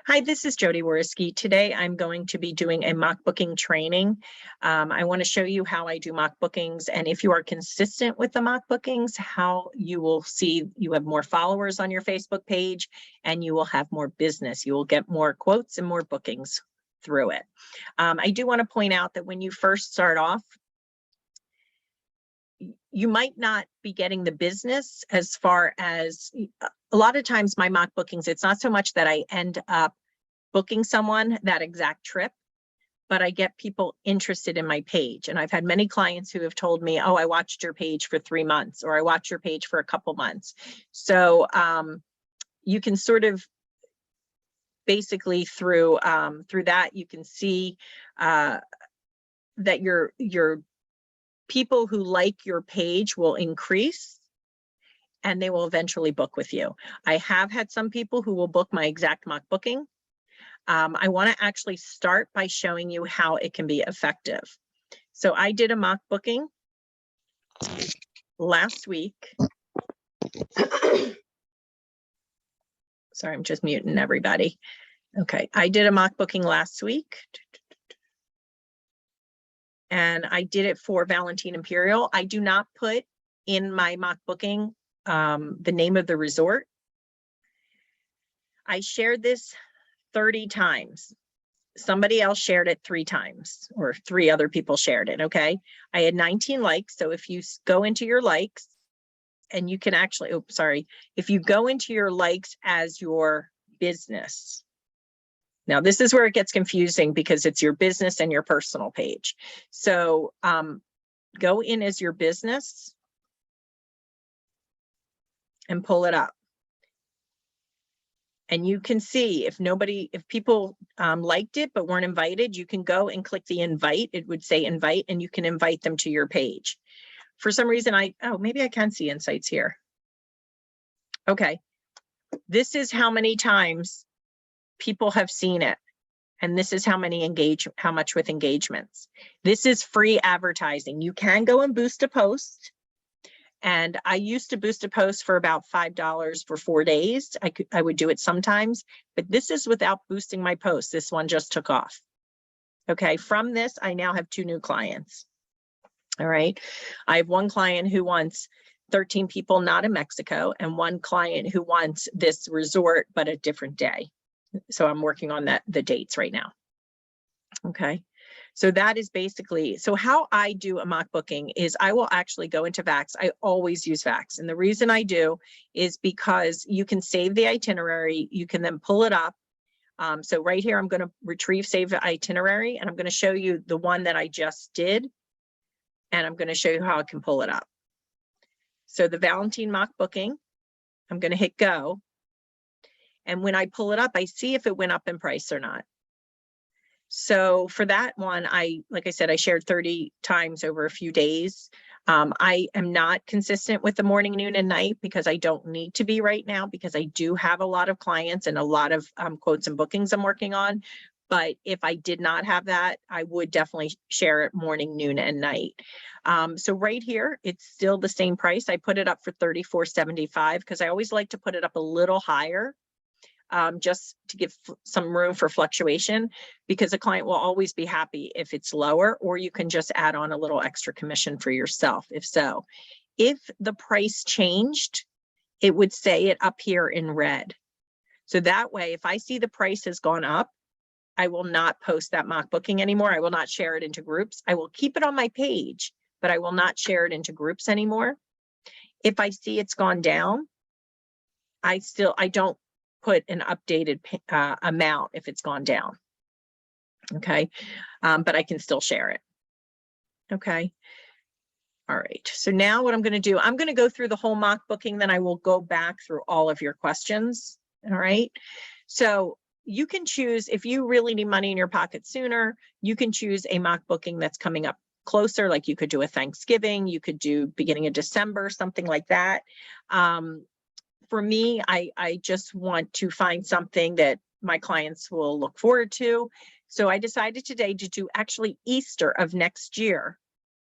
Hi, this is Jodi. Today I'm going to be doing a mock booking training. I want to show you how I do mock bookings, and if you are consistent with the mock bookings, how you will see you have more followers on your Facebook page and you will have more business. You will get more quotes and more bookings through it. I do want to point out that when you first start off, you might not be getting the business as far as a lot of times my mock bookings, it's not so much that I end up booking someone that exact trip, but I get people interested in my page. And I've had many clients who have told me, oh, I watched your page for 3 months, or I watched your page for a couple months. So you can sort of basically through that, you can see that your people who like your page will increase and they will eventually book with you. I have had some people who will book my exact mock booking. I want to actually start by showing you how it can be effective. So I did a mock booking last week. Sorry, I'm just muting everybody. Okay, I did a mock booking last week. And I did it for Valentine Imperial. I do not put in my mock booking the name of the resort. I shared this 30 times. Somebody else shared it 3 times, or 3 other people shared it, okay? I had 19 likes, so if you go into your likes, and you can actually, oh, sorry, if you go into your likes as your business. Now, this is where it gets confusing because it's your business and your personal page. So go in as your business and pull it up. And you can see if people liked it but weren't invited, you can go and click the invite. It would say invite, and you can invite them to your page. For some reason, maybe I can see insights here. Okay, this is how many times people have seen it. And this is how much with engagements. This is free advertising. You can go and boost a post. And I used to boost a post for about $5 for 4 days. I would do it sometimes, but this is without boosting my post. This one just took off. Okay, from this, I now have 2 new clients. All right, I have one client who wants 13 people not in Mexico, and one client who wants this resort, but a different day. So I'm working on the dates right now. Okay, so that is basically, so how I do a mock booking is I will actually go into Vax. I always use Vax. And the reason I do is because you can save the itinerary. You can then pull it up. So right here, I'm going to retrieve save itinerary, and I'm going to show you the one that I just did. And I'm going to show you how I can pull it up. So the Valentine mock booking, I'm going to hit go. And when I pull it up, I see if it went up in price or not. So for that one, like I said, I shared 30 times over a few days. I am not consistent with the morning, noon, and night because I don't need to be right now, because I do have a lot of clients and a lot of quotes and bookings I'm working on. But if I did not have that, I would definitely share it morning, noon, and night. So right here, it's still the same price. I put it up for $34.75 because I always like to put it up a little higher. Just to give some room for fluctuation, because a client will always be happy if it's lower, or you can just add on a little extra commission for yourself. If so, if the price changed, it would say it up here in red. So that way, if I see the price has gone up, I will not post that mock booking anymore. I will not share it into groups. I will keep it on my page, but I will not share it into groups anymore. If I see it's gone down, I don't put an updated amount if it's gone down. Okay, but I can still share it. Okay. All right. So now what I'm going to do, I'm going to go through the whole mock booking, then I will go back through all of your questions. All right. So you can choose, if you really need money in your pocket sooner, you can choose a mock booking that's coming up closer. Like you could do a Thanksgiving, you could do beginning of December, something like that. For me, I just want to find something that my clients will look forward to. So I decided today to do actually Easter of next year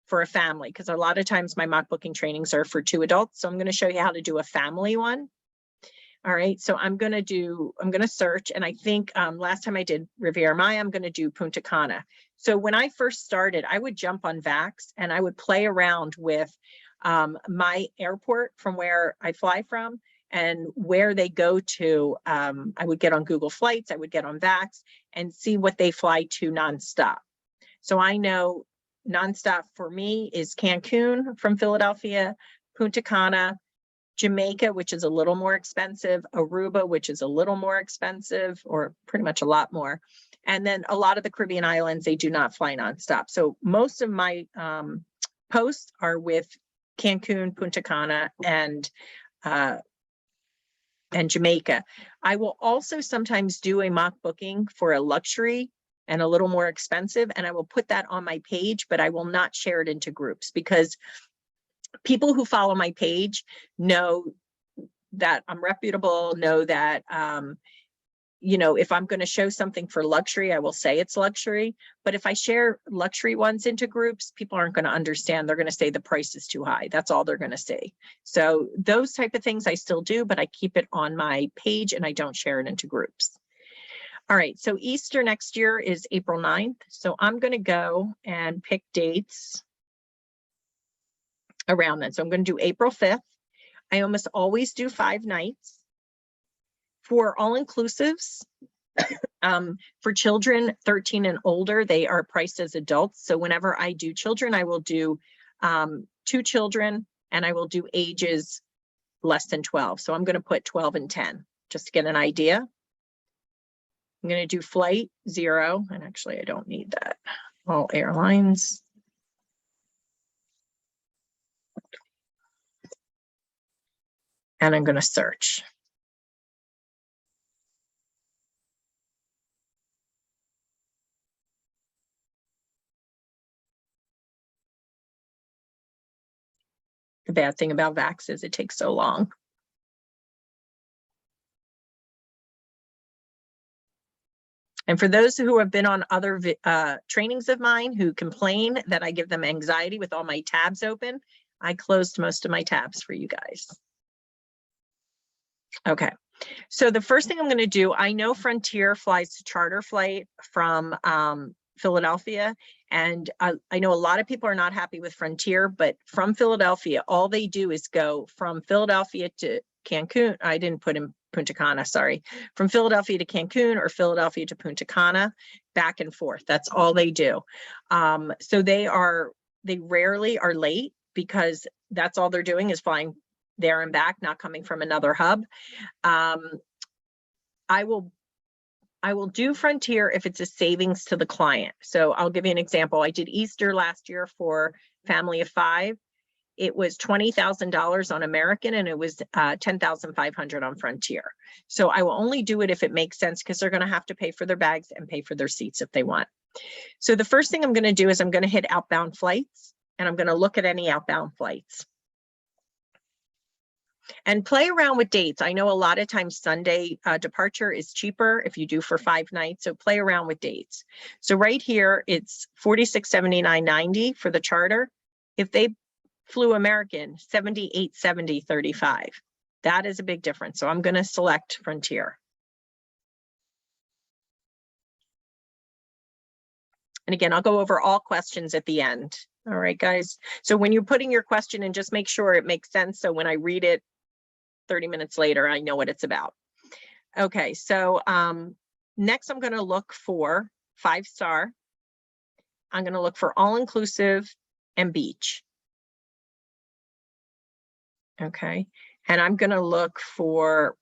for a family, because a lot of times my mock booking trainings are for 2 adults. So I'm going to show you how to do a family one. All right, so I'm going to search, and I think last time I did Riviera Maya, I'm going to do Punta Cana. So when I first started, I would jump on Vax and I would play around with my airport from where I fly from and where they go to. I would get on Google Flights, I would get on Vax and see what they fly to nonstop. So I know nonstop for me is Cancun from Philadelphia, Punta Cana, Jamaica, which is a little more expensive, Aruba, which is a little more expensive, or pretty much a lot more. And then a lot of the Caribbean islands, they do not fly nonstop. So most of my posts are with Cancun, Punta Cana, and Jamaica. I will also sometimes do a mock booking for a luxury and a little more expensive, and I will put that on my page, but I will not share it into groups because people who follow my page know that I'm reputable, know that, you know, if I'm going to show something for luxury, I will say it's luxury. But if I share luxury ones into groups, people aren't going to understand. They're going to say the price is too high. That's all they're going to say. So those type of things I still do, but I keep it on my page and I don't share it into groups. All right, so Easter next year is April 9th. So I'm going to go and pick dates around that. So I'm going to do April 5th. I almost always do 5 nights. For all-inclusives, for children 13 and older, they are priced as adults. So whenever I do children, I will do 2 children and I will do ages less than 12. So I'm going to put 12 and 10 just to get an idea. I'm going to do flight 0. And actually, I don't need that. All airlines. And I'm going to search. The bad thing about Vax is it takes so long. And for those who have been on other trainings of mine who complain that I give them anxiety with all my tabs open, I closed most of my tabs for you guys. Okay, so the first thing I'm going to do, I know Frontier flies to charter flight from Philadelphia, and I know a lot of people are not happy with Frontier, but from Philadelphia, all they do is go from Philadelphia to Cancun. I didn't put in Punta Cana, sorry. From Philadelphia to Cancun or Philadelphia to Punta Cana, back and forth. That's all they do. So they rarely are late because that's all they're doing is flying there and back, not coming from another hub. I will do Frontier if it's a savings to the client. So I'll give you an example. I did Easter last year for family of 5. It was $20,000 on American and it was $10,500 on Frontier. So I will only do it if it makes sense because they're going to have to pay for their bags and pay for their seats if they want. So the first thing I'm going to do is I'm going to hit outbound flights and I'm going to look at any outbound flights. And play around with dates. I know a lot of times Sunday departure is cheaper if you do for 5 nights. So play around with dates. So right here, it's $46.79.90 for the charter. If they flew American, $78.70.35. That is a big difference. So I'm going to select Frontier. And again, I'll go over all questions at the end. All right, guys. So when you're putting your question in, just make sure it makes sense. So when I read it 30 minutes later, I know what it's about. Okay, so next I'm going to look for 5-star. I'm going to look for all-inclusive and beach. Okay, and I'm going to look for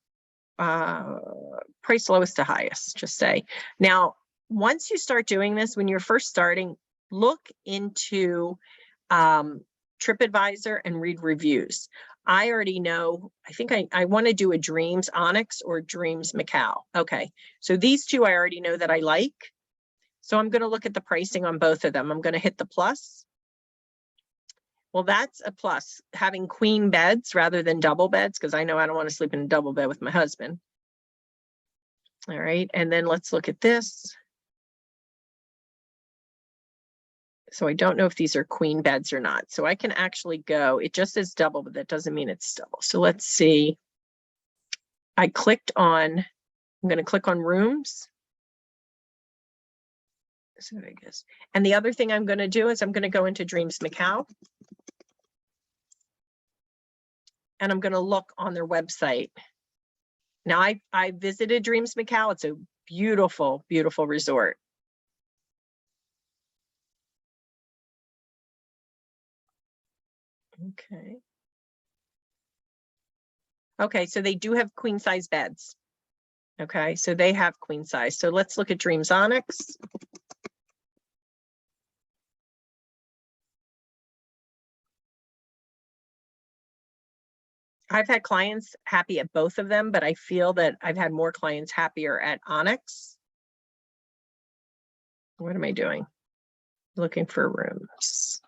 price lowest to highest, just say. Now, once you start doing this, when you're first starting, look into TripAdvisor and read reviews. I already know, I think I want to do a Dreams Onyx or Dreams Macau. Okay, so these two I already know that I like. So I'm going to look at the pricing on both of them. I'm going to hit the plus. Well, that's a plus, having queen beds rather than double beds, because I know I don't want to sleep in a double bed with my husband. All right, and then let's look at this. So I don't know if these are queen beds or not. So I can actually go, it just says double, but that doesn't mean it's double. So let's see. I clicked on, I'm going to click on rooms. So I guess, and the other thing I'm going to do is I'm going to go into Dreams Macau. And I'm going to look on their website. Now I visited Dreams Macau. It's a beautiful, beautiful resort. Okay. Okay, so they do have queen size beds. Okay, so they have queen size. So let's look at Dreams Onyx. I've had clients happy at both of them, but I feel that I've had more clients happier at Onyx. What am I doing? Looking for rooms.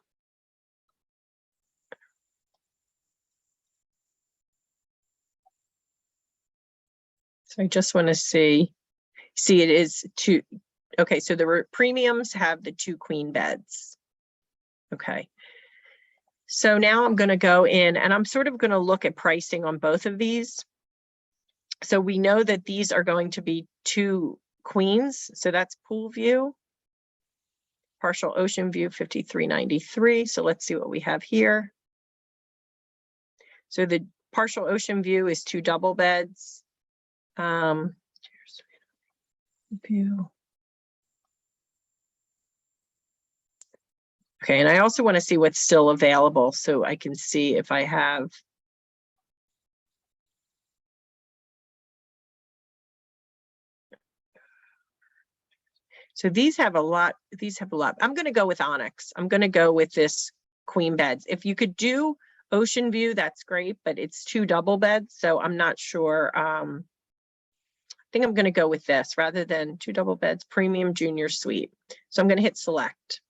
So I just want to see it is two. Okay, so the premiums have the 2 queen beds. Okay. So now I'm going to go in and I'm sort of going to look at pricing on both of these. So we know that these are going to be 2 queens. So that's pool view. Partial ocean view, $53.93. So let's see what we have here. So the partial ocean view is 2 double beds. View. Okay, and I also want to see what's still available so I can see if I have. So these have a lot. I'm going to go with Onyx. I'm going to go with this queen beds. If you could do ocean view, that's great, but it's 2 double beds. So I'm not sure. I think I'm going to go with this rather than 2 double beds, premium junior suite. So I'm going to hit select.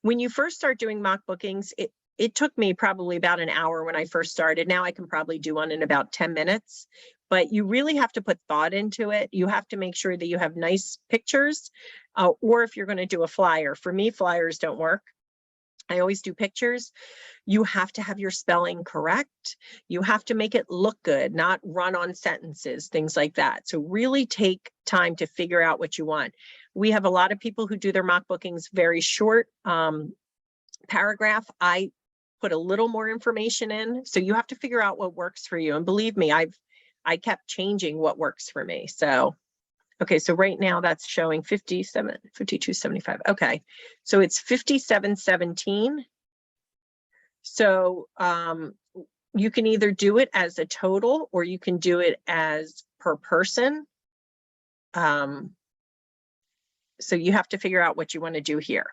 When you first start doing mock bookings, it took me probably about an hour when I first started. Now I can probably do one in about 10 minutes, but you really have to put thought into it. You have to make sure that you have nice pictures, or if you're going to do a flyer. For me, flyers don't work. I always do pictures. You have to have your spelling correct. You have to make it look good, not run on sentences, things like that. So really take time to figure out what you want. We have a lot of people who do their mock bookings very short paragraph. I put a little more information in. So you have to figure out what works for you. And believe me, I kept changing what works for me. So, okay, so right now that's showing 52.75. Okay, so it's 57.17. So you can either do it as a total or you can do it as per person. So you have to figure out what you want to do here.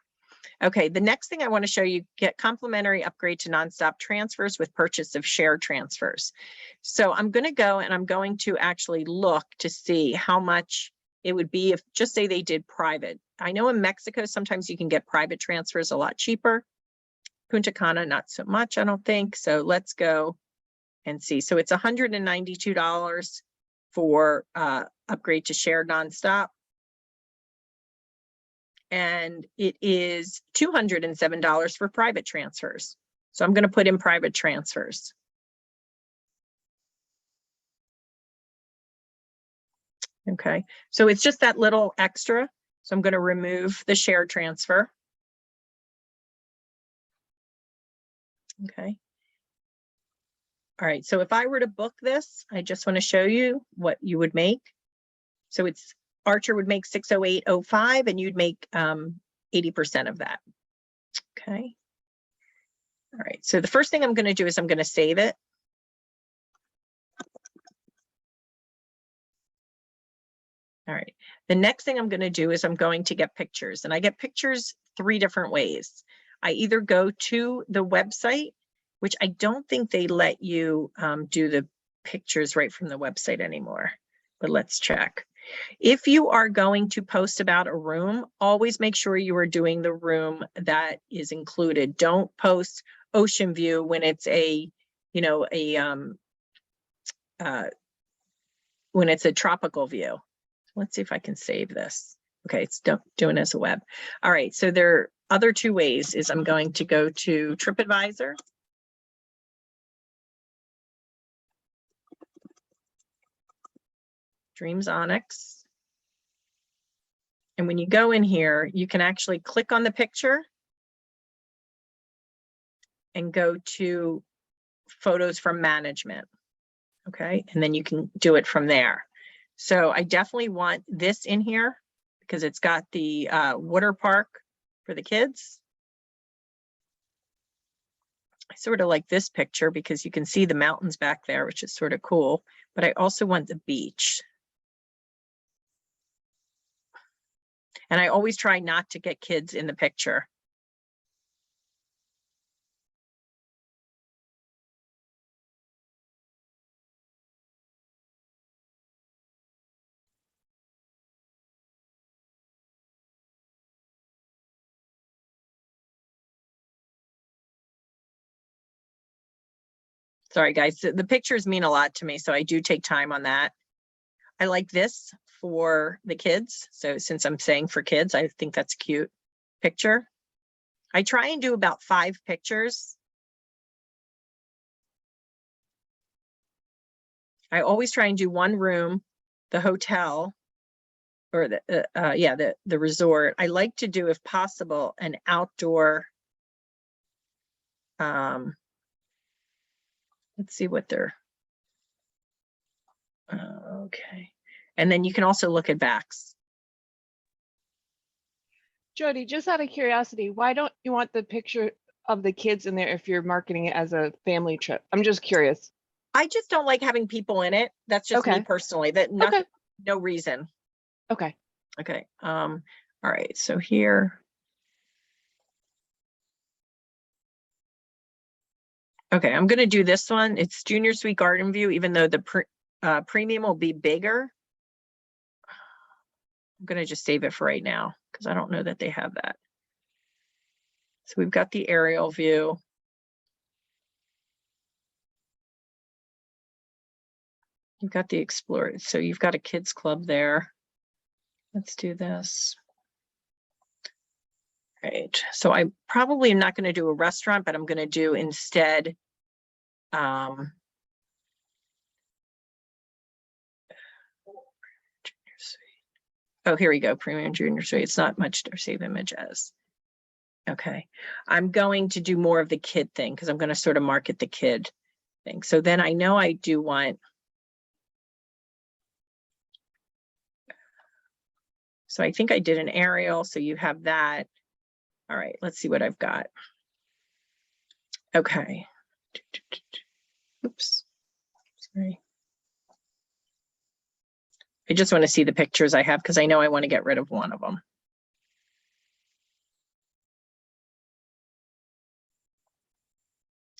Okay, the next thing I want to show you, get complimentary upgrade to nonstop transfers with purchase of share transfers. So I'm going to go and I'm going to actually look to see how much it would be if, just say they did private. I know in Mexico, sometimes you can get private transfers a lot cheaper. Punta Cana, not so much, I don't think. So let's go and see. So it's $192 for upgrade to shared nonstop. And it is $207 for private transfers. So I'm going to put in private transfers. Okay, so it's just that little extra. So I'm going to remove the share transfer. Okay. All right, so if I were to book this, I just want to show you what you would make. So it's Archer would make $608.05 and you'd make 80% of that. Okay. All right, so the first thing I'm going to do is I'm going to save it. All right, the next thing I'm going to do is I'm going to get pictures, and I get pictures 3 different ways. I either go to the website, which I don't think they let you do the pictures right from the website anymore, but let's check. If you are going to post about a room, always make sure you are doing the room that is included. Don't post ocean view when it's a, you know, when it's a tropical view. Let's see if I can save this. Okay, it's doing as a web. All right, so there are other 2 ways is I'm going to go to TripAdvisor. Dreams Onyx. And when you go in here, you can actually click on the picture and go to photos from management. Okay, and then you can do it from there. So I definitely want this in here because it's got the water park for the kids. I sort of like this picture because you can see the mountains back there, which is sort of cool, but I also want the beach. And I always try not to get kids in the picture. Sorry, guys, the pictures mean a lot to me, so I do take time on that. I like this for the kids. So since I'm saying for kids, I think that's a cute picture. I try and do about 5 pictures. I always try and do one room, the hotel, or the resort. I like to do, if possible, an outdoor. Let's see what they're. Okay, and then you can also look at backs. Jodi, just out of curiosity, why don't you want the picture of the kids in there if you're marketing it as a family trip? I'm just curious. I just don't like having people in it. That's just me personally. That nothing, no reason. Okay. Okay. All right. So here. Okay, I'm going to do this one. It's Junior Suite Garden View, even though the premium will be bigger. I'm going to just save it for right now because I don't know that they have that. So we've got the aerial view. You've got the Explorer. So you've got a kids club there. Let's do this. Right. So I probably am not going to do a restaurant, but I'm going to do instead. Oh, here we go. Premium Junior Suite. It's not much to save image as. Okay. I'm going to do more of the kid thing because I'm going to sort of market the kid thing. So then I know I do want. So I think I did an aerial. So you have that. All right. Let's see what I've got. Okay. Oops. Sorry. I just want to see the pictures I have because I know I want to get rid of one of them.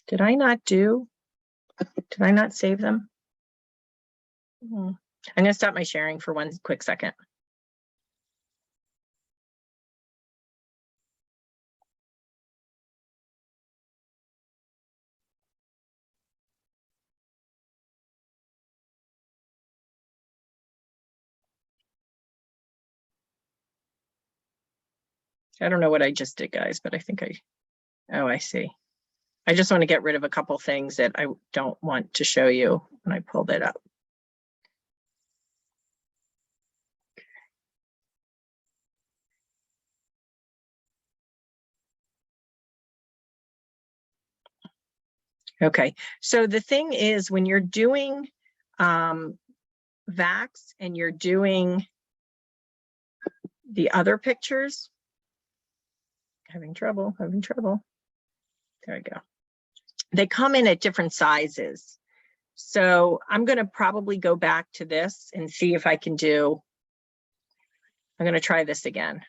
Did I not save them? I'm going to stop my sharing for one quick second. I don't know what I just did, guys, but I think oh, I see. I just want to get rid of a couple things that I don't want to show you when I pulled it up. Okay, so the thing is when you're doing VAX and you're doing the other pictures, having trouble. There we go. They come in at different sizes. So I'm going to probably go back to this and see if I can do, I'm going to try this again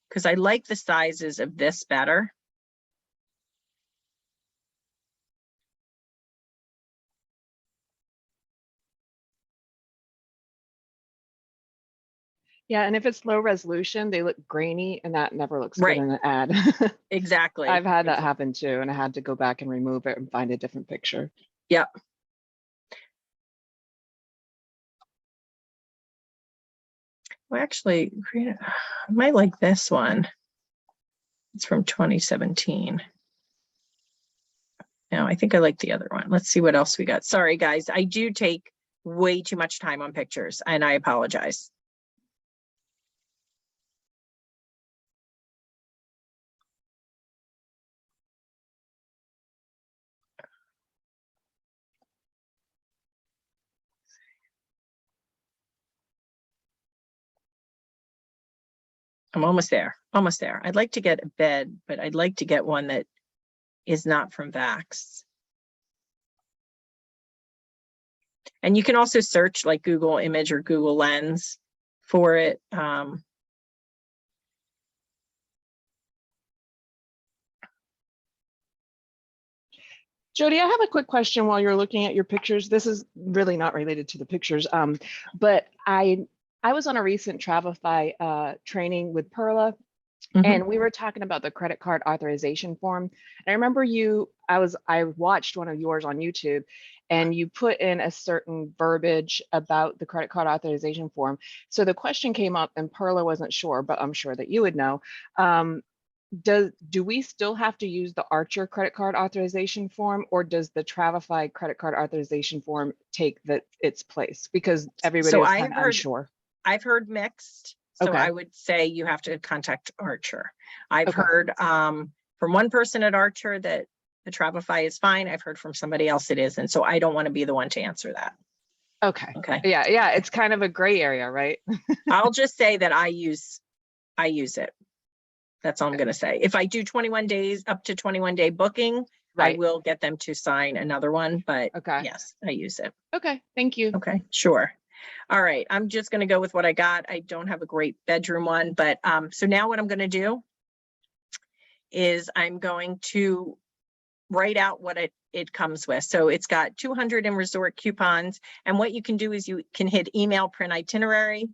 because I like the sizes of this better. Yeah, and if it's low resolution, they look grainy and that never looks Right. good in an ad. Exactly. I've had that happen too, and I had to go back and remove it and find a different picture. Yep. Well, actually, I might like this one. It's from 2017. No, I think I like the other one. Let's see what else we got. Sorry, guys. I do take way too much time on pictures, and I apologize. I'm almost there, almost there. I'd like to get a bed, but I'd like to get one that is not from Vax. And you can also search like Google Image or Google Lens for it. Jodi, I have a quick question while you're looking at your pictures. This is really not related to the pictures, but I was on a recent Travify training with Perla, and we were talking about the credit card authorization form. And I remember I watched one of yours on YouTube, and you put in a certain verbiage about the credit card authorization form. So the question came up, and Perla wasn't sure, but I'm sure that you would know. Do we still have to use the Archer credit card authorization form, or does the Travify credit card authorization form take its place? Because everybody is kind of unsure. I've heard mixed. So Okay. I would say you have to contact Archer. I've heard from one person at Archer that the Travify is fine. I've heard from somebody else it isn't. So I don't want to be the one to answer that. Okay. Okay. Yeah. It's kind of a gray area, right? I'll just say that I use it. That's all I'm going to say. If I do 21 days, up to 21-day booking, Right. I will get them to sign another one, but Okay. yes, I use it. Okay. Thank you. Okay, sure. All right. I'm just going to go with what I got. I don't have a great bedroom one, but so now what I'm going to do is I'm going to write out what it comes with. So it's got 200 in resort coupons. And what you can do is you can hit email print itinerary.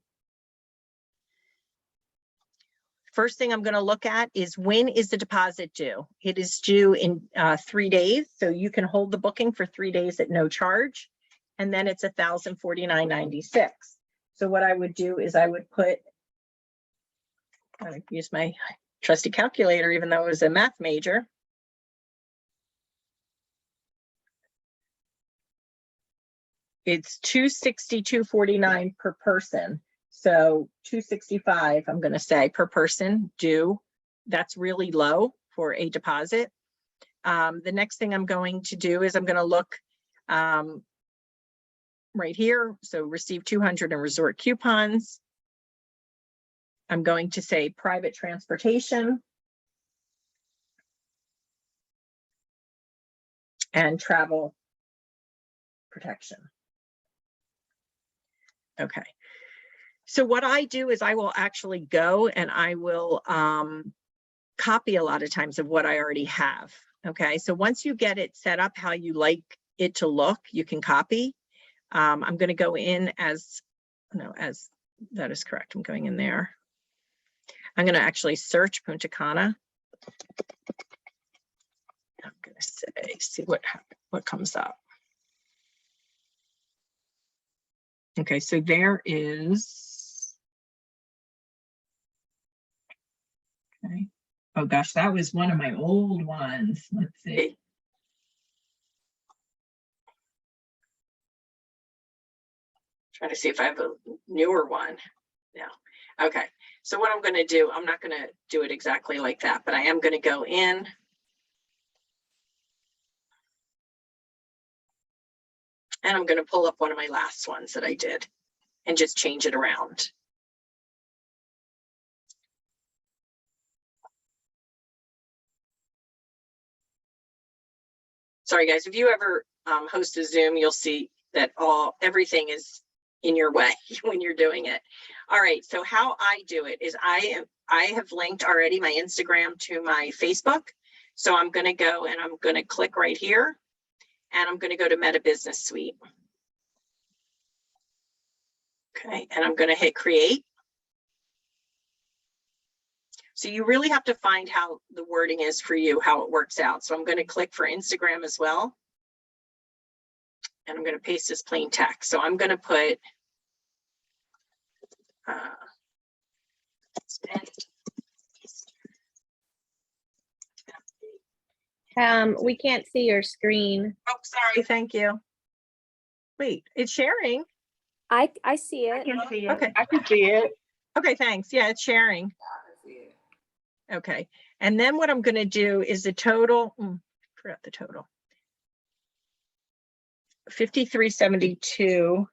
First thing I'm going to look at is when is the deposit due? It is due in 3 days. So you can hold the booking for 3 days at no charge. And then it's $1,049.96. So what I would do is I would use my trusty calculator, even though I was a math major. It's $262.49 per person. So $265, I'm going to say, per person due. That's really low for a deposit. The next thing I'm going to do is I'm going to look right here. So receive 200 in resort coupons. I'm going to say private transportation and travel protection. Okay. So what I do is I will actually go and I will copy a lot of times of what I already have. Okay. So once you get it set up how you like it to look, you can copy. I'm going to go in as that is correct. I'm going in there. I'm going to actually search Punta Cana. I'm going to see what comes up. Okay, so there is. Okay. Oh gosh, that was one of my old ones. Let's see. Trying to see if I have a newer one. No. Okay. So what I'm going to do, I'm not going to do it exactly like that, but I am going to go in. And I'm going to pull up one of my last ones that I did and just change it around. Sorry, guys, if you ever host a Zoom, you'll see that everything is in your way when you're doing it. All right, so how I do it is I have linked already my Instagram to my Facebook. So I'm going to go and I'm going to click right here and I'm going to go to Meta Business Suite. Okay, and I'm going to hit create. So you really have to find how the wording is for you, how it works out. So I'm going to click for Instagram as well. And I'm going to paste this plain text. So I'm going to put We can't see your screen. Oh, sorry. Thank you. Wait, it's sharing. I see I it. can see it. Okay. I can see it. Okay, thanks. Yeah, it's sharing. Okay. And then what I'm going to do is the total, forgot the total. 5372,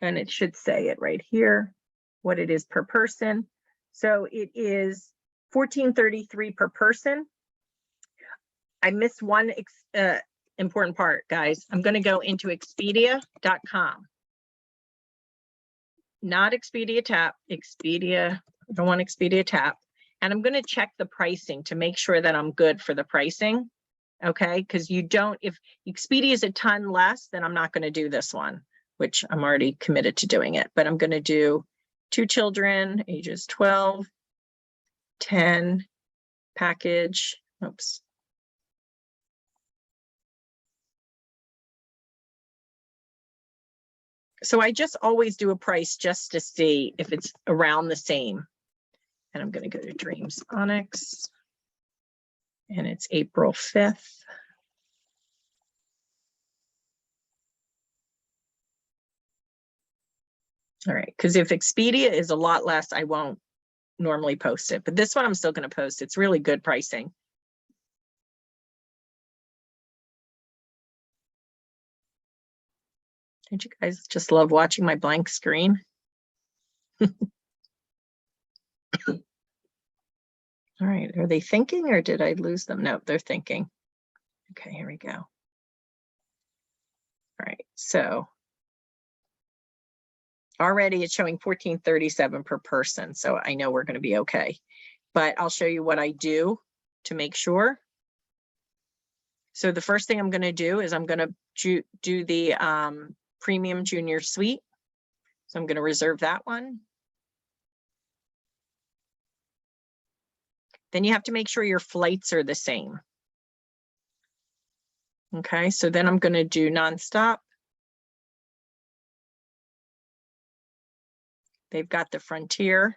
and it should say it right here, what it is per person. So it is 1433 per person. I missed one important part, guys. I'm going to go into expedia.com. Not Expedia Tap, Expedia, I don't want Expedia Tap. And I'm going to check the pricing to make sure that I'm good for the pricing. Okay, because you don't, if Expedia is a ton less, then I'm not going to do this one, which I'm already committed to doing it. But I'm going to do 2 children, ages 12, 10, package, oops. So I just always do a price just to see if it's around the same. And I'm going to go to Dreams Onyx. And it's April 5th. All right, because if Expedia is a lot less, I won't normally post it. But this one I'm still going to post. It's really good pricing. Don't you guys just love watching my blank screen? All right, are they thinking or did I lose them? No, they're thinking. Okay, here we go. All right, so already it's showing 1437 per person. So I know we're going to be okay. But I'll show you what I do to make sure. So the first thing I'm going to do is I'm going to do the premium junior suite. So I'm going to reserve that one. Then you have to make sure your flights are the same. Okay, so then I'm going to do nonstop. They've got the Frontier.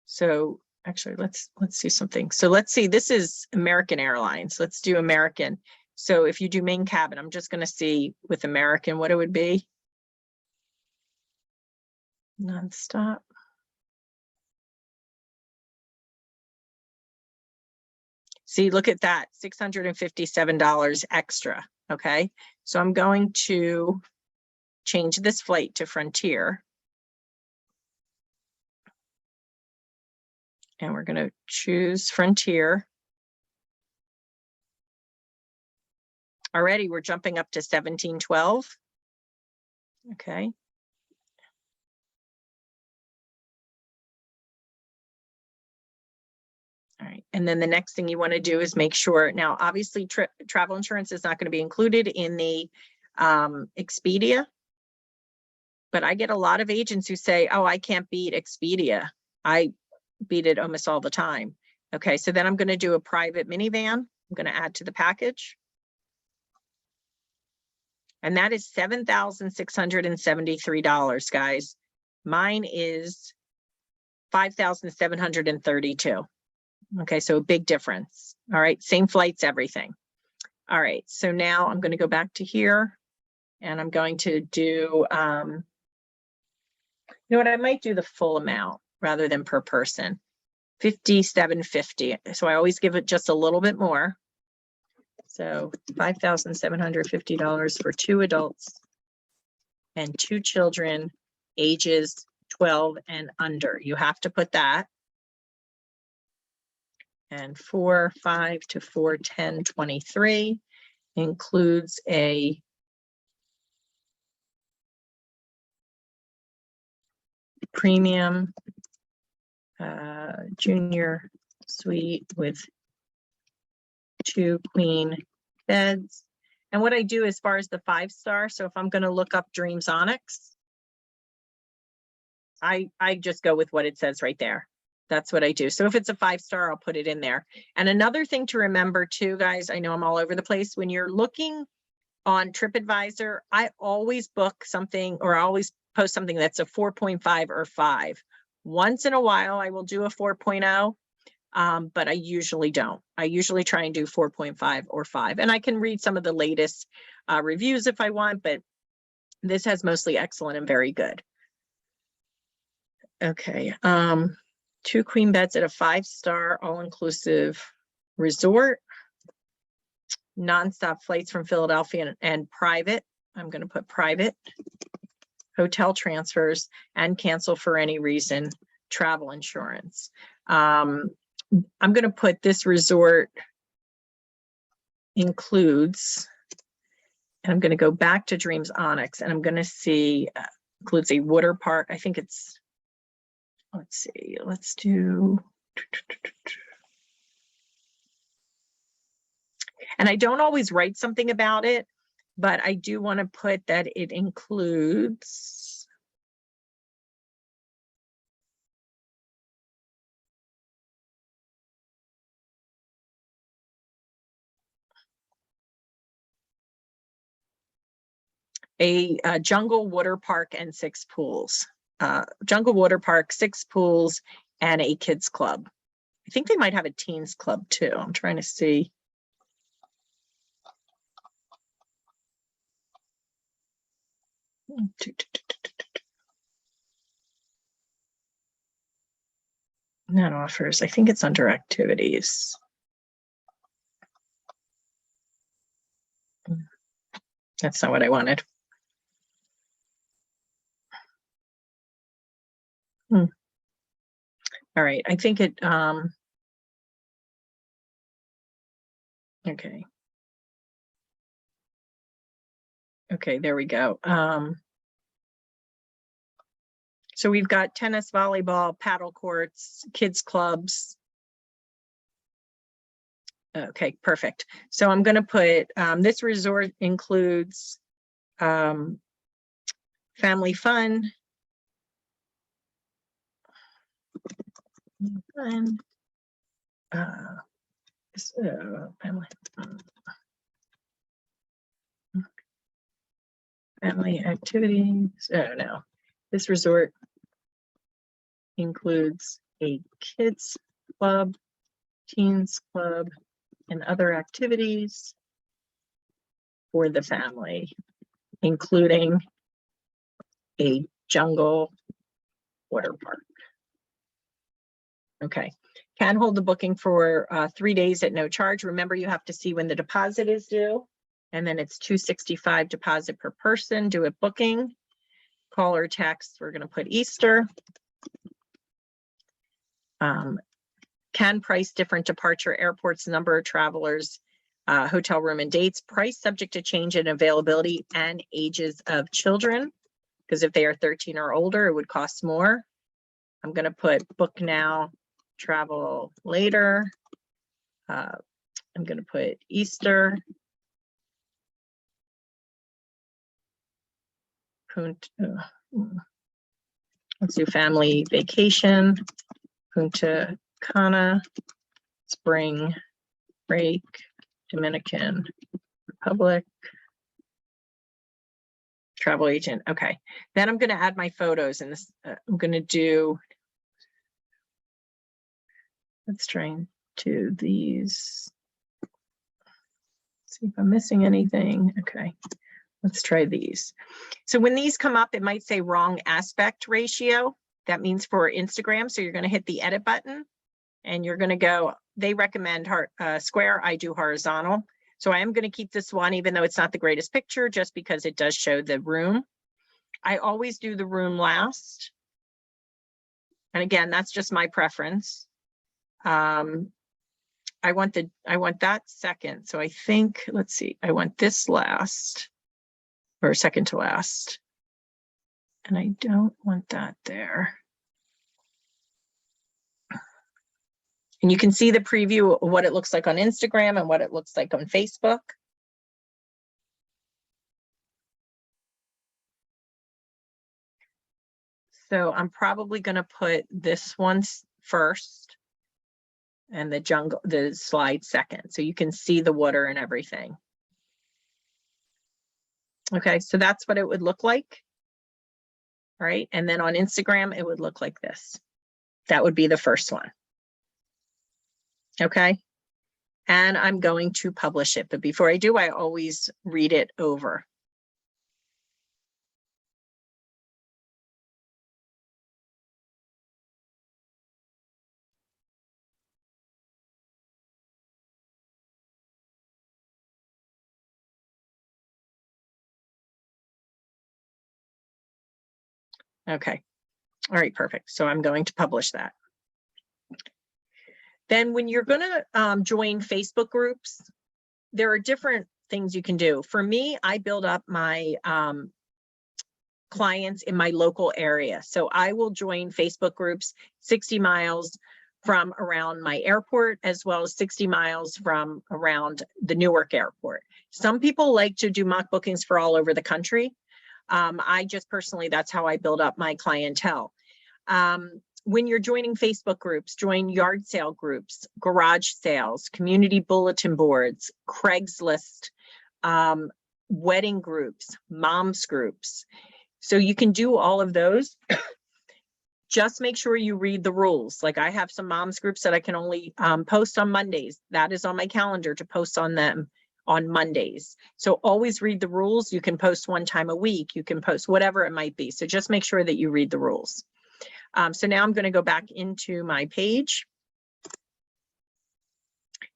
So actually, let's see something. So let's see, this is American Airlines. Let's do American. So if you do main cabin, I'm just going to see with American what it would be. Nonstop. See, look at that, $657 extra. Okay, so I'm going to change this flight to Frontier. And we're going to choose Frontier. Already we're jumping up to 1712. Okay. All right, and then the next thing you want to do is make sure, now obviously travel insurance is not going to be included in the Expedia, but I get a lot of agents who say, oh, I can't beat Expedia. I beat it almost all the time. Okay, so then I'm going to do a private minivan. I'm going to add to the package. And that is $7,673, guys. Mine is $5,732. Okay, so a big difference. All right, same flights, everything. All right, so now I'm going to go back to here and I'm going to do, you know what, I might do the full amount rather than per person, $5,750. So I always give it just a little bit more. So $5,750 for 2 adults and 2 children, ages 12 and under. You have to put that. And 4/5 to 4/10/23 includes a premium junior suite with 2 queen beds. And what I do as far as the 5-star, so if I'm going to look up Dreams Onyx, I just go with what it says right there. That's what I do. So if it's a 5-star, I'll put it in there. And another thing to remember too, guys, I know I'm all over the place. When you're looking on TripAdvisor, I always book something or I always post something that's a 4.5 or 5. Once in a while, I will do a 4.0, but I usually don't. I usually try and do 4.5 or 5. And I can read some of the latest reviews if I want, but This has mostly excellent and very good. Okay, 2 queen beds at a 5-star all-inclusive resort. Nonstop flights from Philadelphia and private. I'm going to put private. Hotel transfers and cancel for any reason. Travel insurance. I'm going to put this resort includes, and I'm going to go back to Dreams Onyx, and I'm going to see includes a water park. I think it's, let's see, let's do. And I don't always write something about it, but I do want to put that it includes a jungle water park and 6 pools. Jungle water park, 6 pools, and a kids club. I think they might have a teens club too. I'm trying to see. Not offers. I think it's under activities. That's not what I wanted. All right, I think it, okay. Okay, there we go. So we've got tennis, volleyball, paddle courts, kids clubs. Okay, perfect. So I'm going to put this resort includes family fun, family family activities. Oh no, this resort includes a kids club, teens club, and other activities for the family, including a jungle water park. Okay, can hold the booking for 3 days at no charge. Remember, you have to see when the deposit is due, and then it's $265 deposit per person. Do a booking, call or text. We're going to put Easter. Can price different departure airports, number of travelers, hotel room and dates. Price subject to change in availability and ages of children, because if they are 13 or older, it would cost more. I'm going to put book now, travel later. I'm going to put Easter. Let's do family vacation. Punta Cana, spring break, Dominican Republic, travel agent. Okay, then I'm going to add my photos, and this I'm going to do. Let's try and do these. See if I'm missing anything. Okay, let's try these. So when these come up, it might say wrong aspect ratio. That means for Instagram. So you're going to hit the edit button and you're going to go, they recommend square, I do horizontal. So I am going to keep this one, even though it's not the greatest picture, just because it does show the room. I always do the room last. And again, that's just my preference. I want that second. So I think, let's see, I want this last or second to last. And I don't want that there. And you can see the preview of what it looks like on Instagram and what it looks like on Facebook. So I'm probably going to put this one first and the slide second, so you can see the water and everything. Okay, so that's what it would look like. All right, and then on Instagram, it would look like this. That would be the first one. Okay, and I'm going to publish it, but before I do, I always read it over. Okay. All right, perfect. So I'm going to publish that. Then when you're going to join Facebook groups, there are different things you can do. For me, I build up my clients in my local area. So I will join Facebook groups 60 miles from around my airport, as well as 60 miles from around the Newark airport. Some people like to do mock bookings for all over the country. I just personally, that's how I build up my clientele. When you're joining Facebook groups, join yard sale groups, garage sales, community bulletin boards, Craigslist, wedding groups, moms groups. So you can do all of those. Just make sure you read the rules. Like I have some moms groups that I can only post on Mondays. That is on my calendar to post on them on Mondays. So always read the rules. You can post one time a week. You can post whatever it might be. So just make sure that you read the rules. So now I'm going to go back into my page.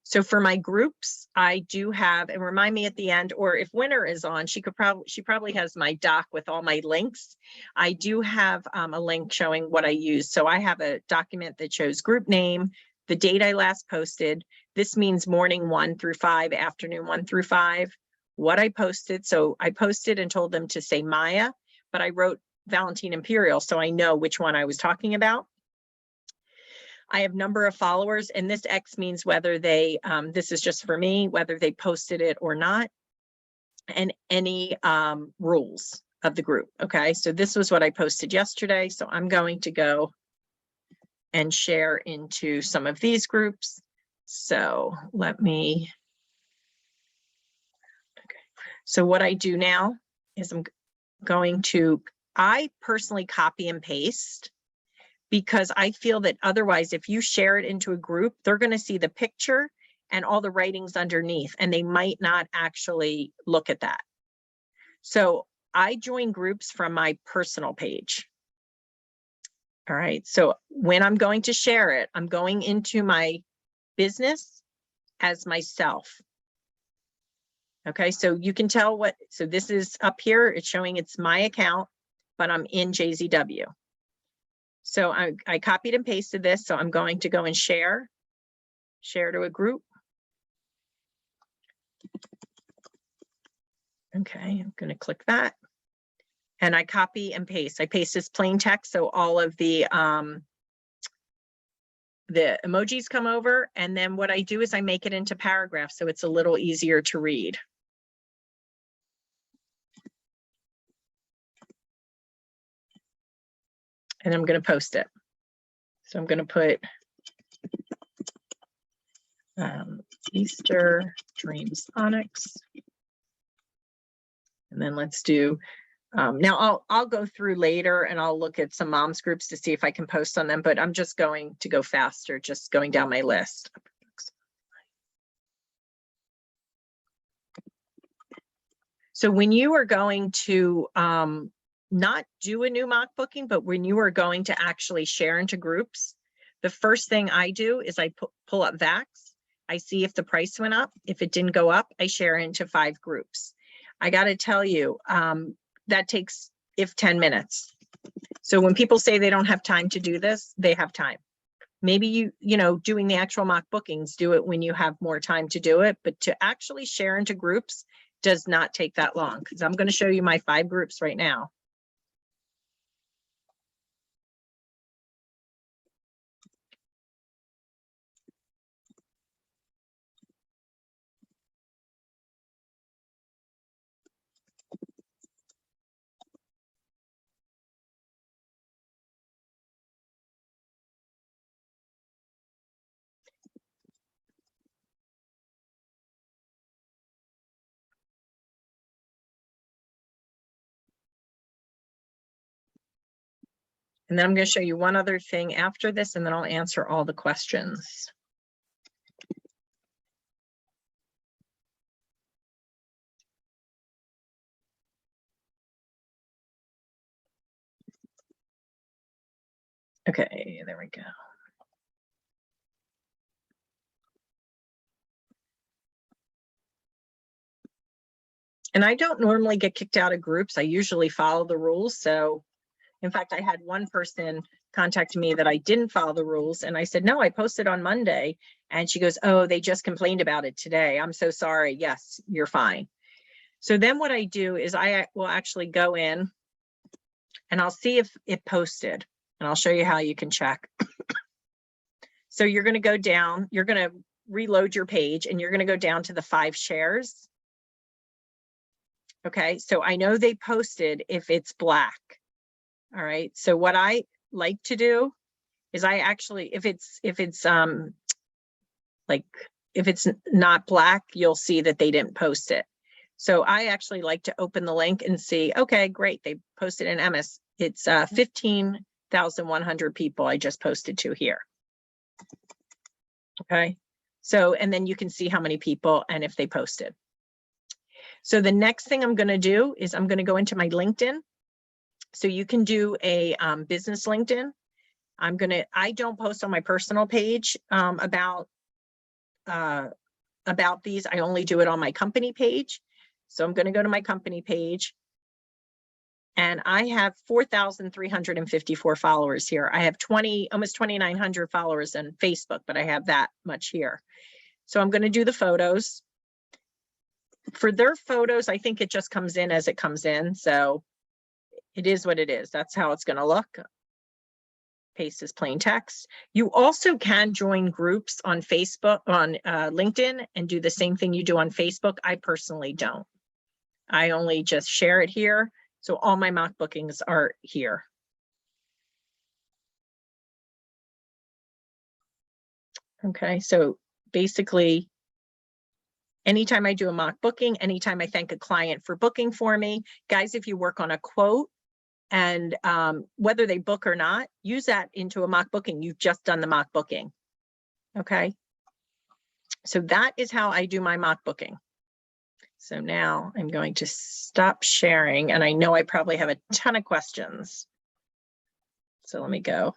So for my groups, I do have, and remind me at the end, or if Winter is on, she probably has my doc with all my links. I do have a link showing what I use. So I have a document that shows group name, the date I last posted. This means morning 1 through 5, afternoon 1 through 5, what I posted. So I posted and told them to say Maya, but I wrote Valentine Imperial, so I know which one I was talking about. I have number of followers, and this X means whether they, this is just for me, whether they posted it or not, and any rules of the group. Okay, so this was what I posted yesterday. So I'm going to go and share into some of these groups. So let me, okay. So what I do now is I'm going to, I personally copy and paste, because I feel that otherwise, if you share it into a group, they're going to see the picture and all the writings underneath, and they might not actually look at that. So I join groups from my personal page. All right. So when I'm going to share it, I'm going into my business as myself. Okay. So you can tell what, so this is up here. It's showing it's my account, but I'm in JZW. So I copied and pasted this. So I'm going to go and share to a group. Okay, I'm going to click that. And I copy and paste. I paste this plain text. So all of the emojis come over. And then what I do is I make it into paragraphs, so it's a little easier to read. And I'm going to post it. So I'm going to put Easter Dreams Onyx. And then let's do, now I'll go through later and I'll look at some moms groups to see if I can post on them, but I'm just going to go faster, just going down my list. So when you are going to not do a new mock booking, but when you are going to actually share into groups, the first thing I do is I pull up VAX. I see if the price went up. If it didn't go up, I share into 5 groups. I got to tell you, that takes 10 minutes. So when people say they don't have time to do this, they have time. Maybe you know, doing the actual mock bookings, do it when you have more time to do it, but to actually share into groups does not take that long, because I'm going to show you my 5 groups right now. And then I'm going to show you one other thing after this, and then I'll answer all the questions. Okay, there we go. And I don't normally get kicked out of groups. I usually follow the rules. So In fact, I had one person contact me that I didn't follow the rules, and I said, no, I posted on Monday. And she goes, oh, they just complained about it today. I'm so sorry. Yes, you're fine. So then what I do is I will actually go in and I'll see if it posted, and I'll show you how you can check. So you're going to go down, you're going to reload your page, and you're going to go down to the 5 shares. Okay, so I know they posted if it's black. All right, so what I like to do is I actually, if it's not black, you'll see that they didn't post it. So I actually like to open the link and see, okay, great, they posted in MS. It's 15,100 people I just posted to here. Okay, so, and then you can see how many people and if they posted. So the next thing I'm going to do is I'm going to go into my LinkedIn. So you can do a business LinkedIn. I don't post on my personal page about these. I only do it on my company page. So I'm going to go to my company page, and I have 4,354 followers here. I have almost 2,900 followers on Facebook, but I have that much here. So I'm going to do the photos. For their photos, I think it just comes in as it comes in. So it is what it is. That's how it's going to look. Paste as plain text. You also can join groups on Facebook, on LinkedIn, and do the same thing you do on Facebook. I personally don't. I only just share it here. So all my mock bookings are here. Okay, so basically, anytime I do a mock booking, anytime I thank a client for booking for me, guys, if you work on a quote, and whether they book or not, use that into a mock booking. You've just done the mock booking. Okay, so that is how I do my mock booking. So now I'm going to stop sharing, and I know I probably have a ton of questions. So let me go.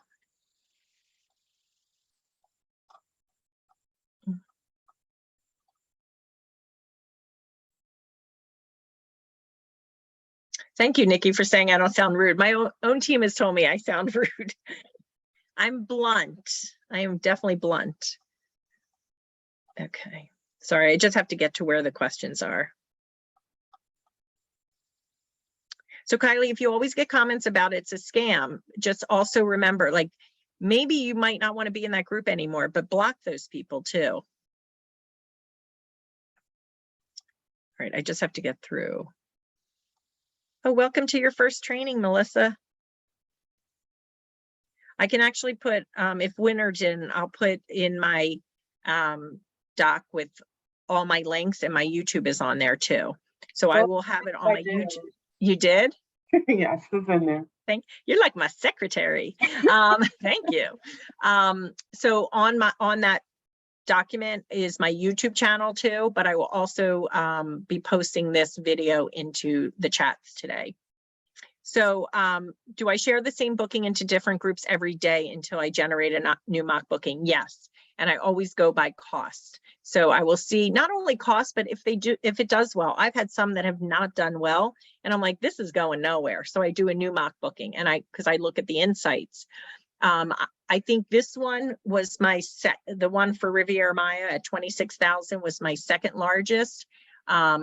Thank you, Nikki, for saying I don't sound rude. My own team has told me I sound rude. I'm blunt. I am definitely blunt. Okay. Sorry, I just have to get to where the questions are. So Kylie, if you always get comments about it's a scam, just also remember, like, maybe you might not want to be in that group anymore, but block those people too. All right, I just have to get through. Oh, welcome to your first training, Melissa. I can actually put, if Winterton, I'll put in my doc with all my links, and my YouTube is on there too. So I will have it on my YouTube. You did? Yes, it's in there. You're like my secretary. Thank you. So on that document is my YouTube channel too, but I will also be posting this video into the chats today. So do I share the same booking into different groups every day until I generate a new mock booking? Yes. And I always go by cost. So I will see not only cost, but if it does well. I've had some that have not done well, and I'm like, this is going nowhere. So I do a new mock booking, and because I look at the insights. I think this one was the one for Riviera Maya at 26,000 was my second largest. I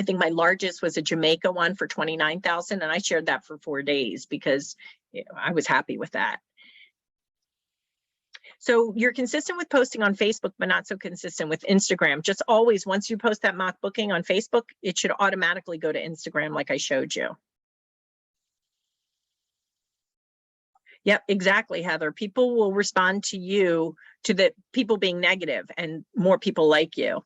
think my largest was a Jamaica one for 29,000, and I shared that for 4 days because I was happy with that. So you're consistent with posting on Facebook, but not so consistent with Instagram. Just always, once you post that mock booking on Facebook, it should automatically go to Instagram like I showed you. Yep, exactly, Heather. People will respond to you, to the people being negative, and more people like you.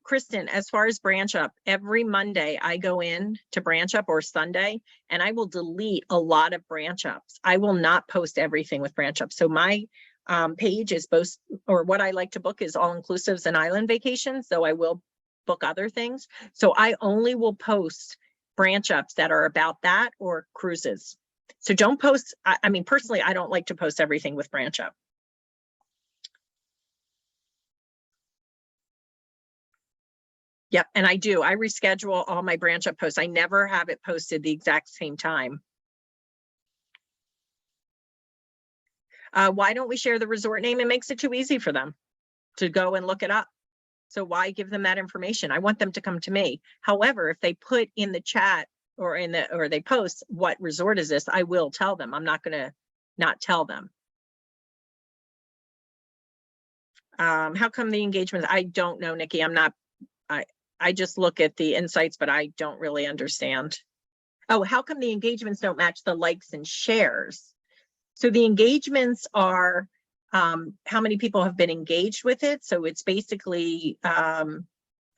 Kristen, as far as branch up, every Monday I go in to branch up, or Sunday, and I will delete a lot of branch ups. I will not post everything with branch up. So my page is both, or what I like to book is all inclusives and island vacations, though I will book other things. So I only will post branch ups that are about that, or cruises. So don't post, I mean, personally, I don't like to post everything with branch up. Yep, and I do. I reschedule all my branch up posts. I never have it posted the exact same time. Why don't we share the resort name? It makes it too easy for them to go and look it up. So why give them that information? I want them to come to me. However, if they put in the chat or they post, what resort is this? I will tell them. I'm not going to not tell them. How come the engagements? I don't know, Nikki. I just look at the insights, but I don't really understand. Oh, how come the engagements don't match the likes and shares? So the engagements are how many people have been engaged with it. So it's basically, I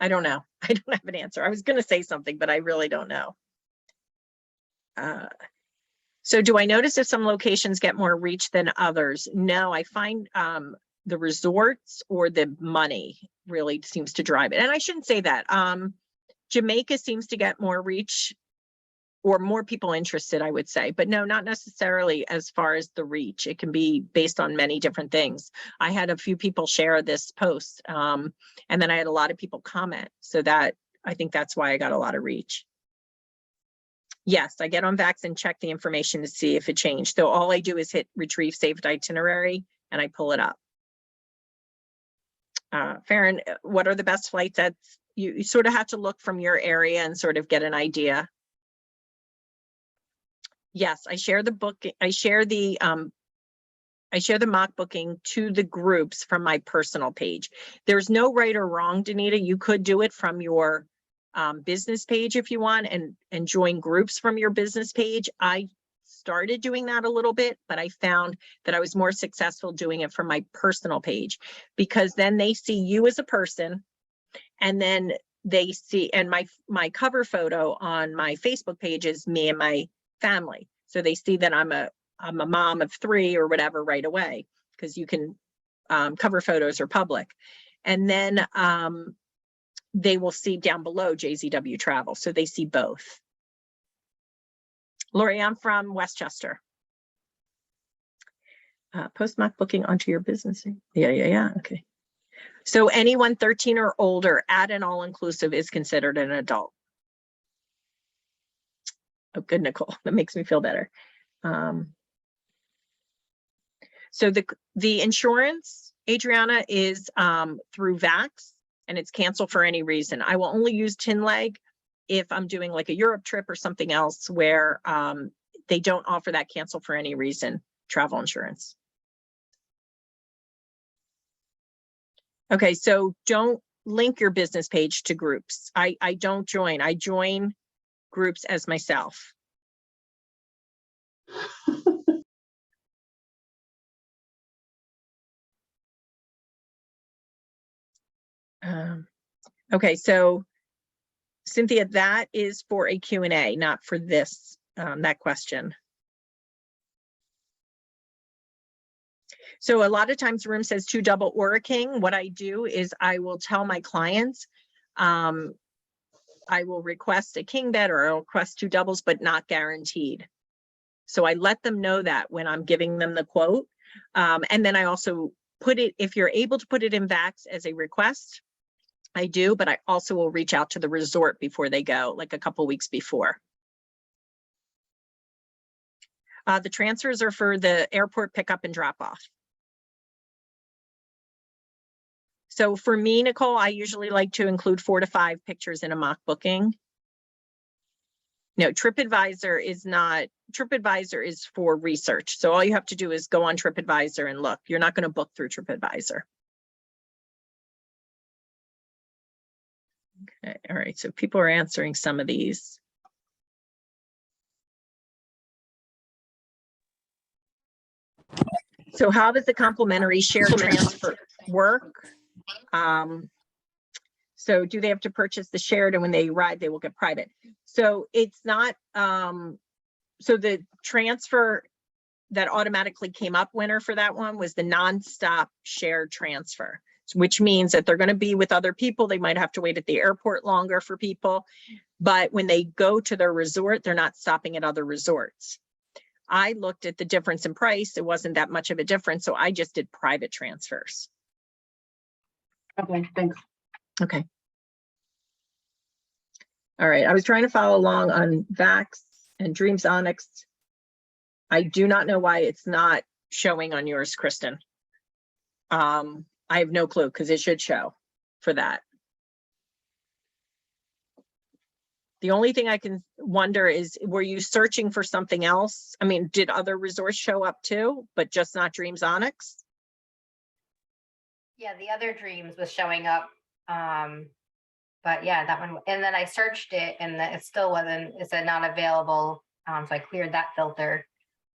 don't know. I don't have an answer. I was going to say something, but I really don't know. So do I notice if some locations get more reach than others? No, I find the resorts or the money really seems to drive it. And I shouldn't say that. Jamaica seems to get more reach or more people interested, I would say, but no, not necessarily as far as the reach. It can be based on many different things. I had a few people share this post and then I had a lot of people comment. So that I think that's why I got a lot of reach. Yes, I get on Vax and check the information to see if it changed. So all I do is hit retrieve saved itinerary and I pull it up. Farron, what are the best flights? That's you sort of have to look from your area and sort of get an idea. Yes, I share the book. I share the mock booking to the groups from my personal page. There's no right or wrong, Danita. You could do it from your business page if you want and join groups from your business page. I started doing that a little bit, but I found that I was more successful doing it from my personal page because then they see you as a person and then they see, and my cover photo on my Facebook page is me and my family. So they see that I'm a mom of 3 or whatever right away, because you can cover photos are public. And then they will see down below JZW Travel. So they see both. Lori, I'm from Westchester. Post mock booking onto your business. Yeah. Okay. So anyone 13 or older at an all-inclusive is considered an adult. Oh, good, Nicole. That makes me feel better. So the insurance, Adriana, is through Vax, and it's canceled for any reason. I will only use Tinleg if I'm doing like a Europe trip or something else where they don't offer that cancel for any reason travel insurance. Okay, so don't link your business page to groups. I don't join. I join groups as myself. Okay, so Cynthia, that is for a Q&A, not for this, that question. So a lot of times the room says 2 double or a king. What I do is I will tell my clients, I will request a king bed or I'll request 2 doubles, but not guaranteed. So I let them know that when I'm giving them the quote. And then I also put it, if you're able to put it in Vax as a request, I do, but I also will reach out to the resort before they go, like a couple weeks before. The transfers are for the airport pickup and drop off. So for me, Nicole, I usually like to include 4 to 5 pictures in a mock booking. No, TripAdvisor is not, TripAdvisor is for research. So all you have to do is go on TripAdvisor and look. You're not going to book through TripAdvisor. Okay, all right, so people are answering some of these. So how does the complimentary share transfer work? So do they have to purchase the shared, and when they ride, they will get private? So it's not, so the transfer that automatically came up winner for that one was the nonstop shared transfer, which means that they're going to be with other people. They might have to wait at the airport longer for people, but when they go to their resort, they're not stopping at other resorts. I looked at the difference in price. It wasn't that much of a difference. So I just did private transfers. Okay, thanks. Okay. All right, I was trying to follow along on Vax and Dreams Onyx. I do not know why it's not showing on yours, Kristen. I have no clue because it should show for that. The only thing I can wonder is, were you searching for something else? I mean, did other resorts show up too, but just not Dreams Onyx? Yeah, the other Dreams was showing up. But yeah, that one. And then I searched it and it still wasn't, it said not available. So I cleared that filter.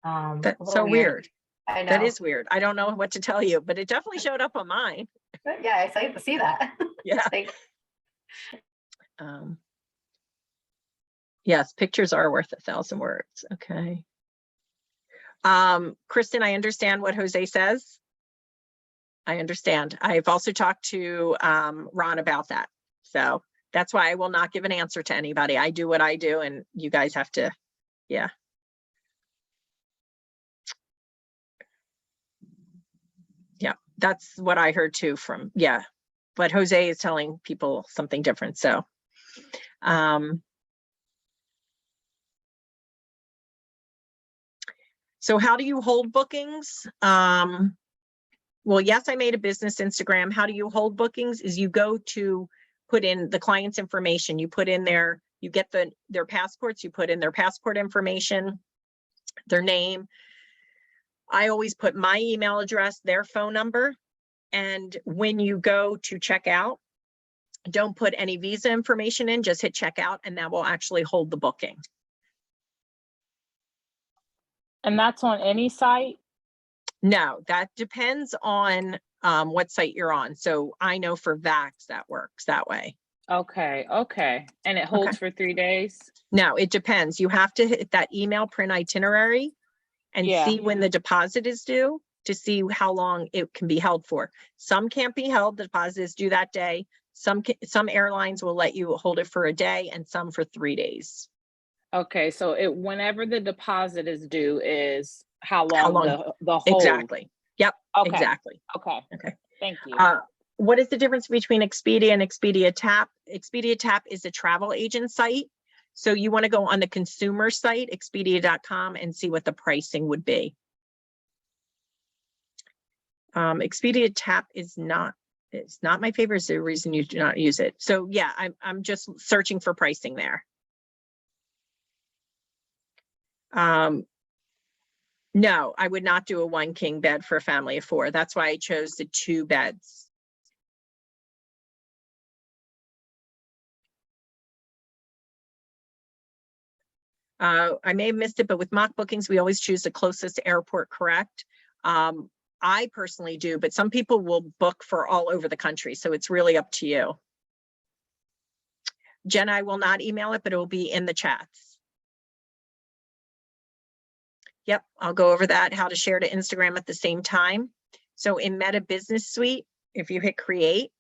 A That's little so weird. I know. That is weird. I don't know what to tell you, but it definitely showed up on mine. But yeah, excited to see that. Yeah. Thanks. Yes, pictures are worth 1,000 words. Okay. Kristen, I understand what Jose says. I understand. I've also talked to Ron about that. So that's why I will not give an answer to anybody. I do what I do and you guys have to, yeah. Yeah, that's what I heard too from, yeah. But Jose is telling people something different. So, so how do you hold bookings? Well, yes, I made a business Instagram. How do you hold bookings is you go to put in the client's information. You put in you get their passports, you put in their passport information, their name. I always put my email address, their phone number. And when you go to check out, don't put any visa information in, just hit checkout and that will actually hold the booking. And that's on any site? No, that depends on what site you're on. So I know for Vax that works that way. Okay, okay. And it holds for 3 days? No, it depends. You have to hit that email print itinerary and see when the deposit is due to see how long it can be held for. Some can't be held, the deposit is due that day. Some airlines will let you hold it for a day and some for 3 days. Okay, so whenever the deposit is due is how long the hold? Exactly. Yep, okay. Exactly. Okay. Okay. Thank you. What is the difference between Expedia and Expedia Tap? Expedia Tap is a travel agent site. So you want to go on the consumer site, expedia.com, and see what the pricing would be. Expedia Tap is not, it's not my favorite. It's the reason you do not use it. So yeah, I'm just searching for pricing there. No, I would not do a 1 king bed for a family of 4. That's why I chose the 2 beds. I may have missed it, but with mock bookings, we always choose the closest airport, correct? I personally do, but some people will book for all over the country. So it's really up to you. Jen, I will not email it, but it will be in the chats. Yep, I'll go over that, how to share to Instagram at the same time. So in Meta Business Suite, if you hit create,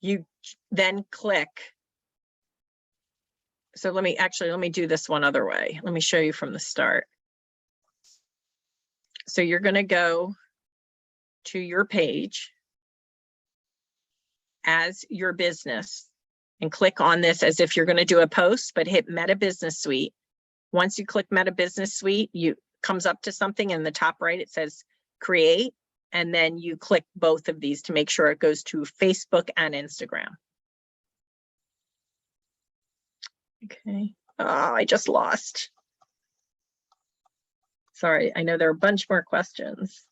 you then click. So let me do this one other way. Let me show you from the start. So you're going to go to your page as your business and click on this as if you're going to do a post, but hit Meta Business Suite. Once you click Meta Business Suite, comes up to something in the top right, it says create, and then you click both of these to make sure it goes to Facebook and Instagram. Okay. Oh, I just lost. Sorry, I know there are a bunch more questions.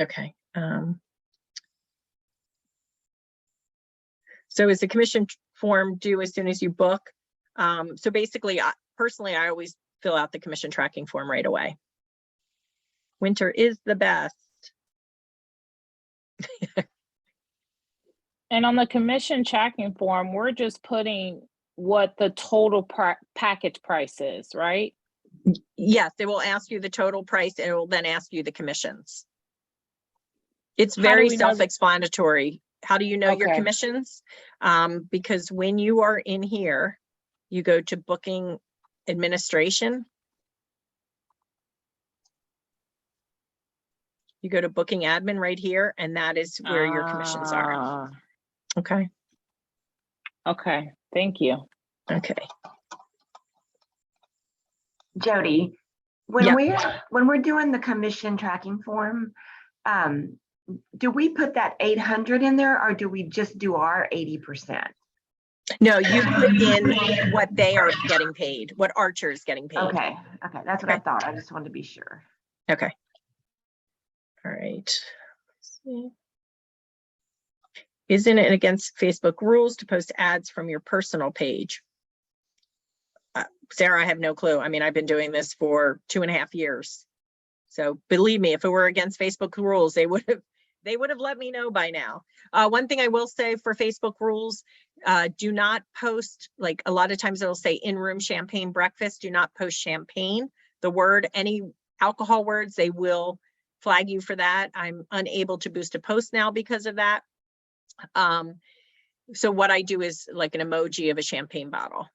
Okay. So is the commission form due as soon as you book? So basically, personally, I always fill out the commission tracking form right away. Winter is the best. And on the commission tracking form, we're just putting what the total package price is, right? Yes, it will ask you the total price and it will then ask you the commissions. It's very self-explanatory. How do you know your commissions? Because when you are in here, you go to booking administration. You go to booking admin right here, and that is where your commissions are. Ah, Okay. okay, thank you. Okay. Jody, Yeah. when we're doing the commission tracking form, do we put that 800 in there, or do we just do our 80%? No, you put in what they are getting paid, what Archer is getting paid. Okay, that's what I Okay. thought. I just wanted to be sure. Okay. All right. Let's see. Isn't it against Facebook rules to post ads from your personal page? Sarah, I have no clue. I mean, I've been doing this for 2.5 years. So believe me, if it were against Facebook rules, they would have let me know by now. One thing I will say for Facebook rules, do not post, like a lot of times it'll say in-room champagne breakfast. Do not post champagne, the word, any alcohol words, they will flag you for that. I'm unable to boost a post now because of that. So what I do is like an emoji of a champagne bottle.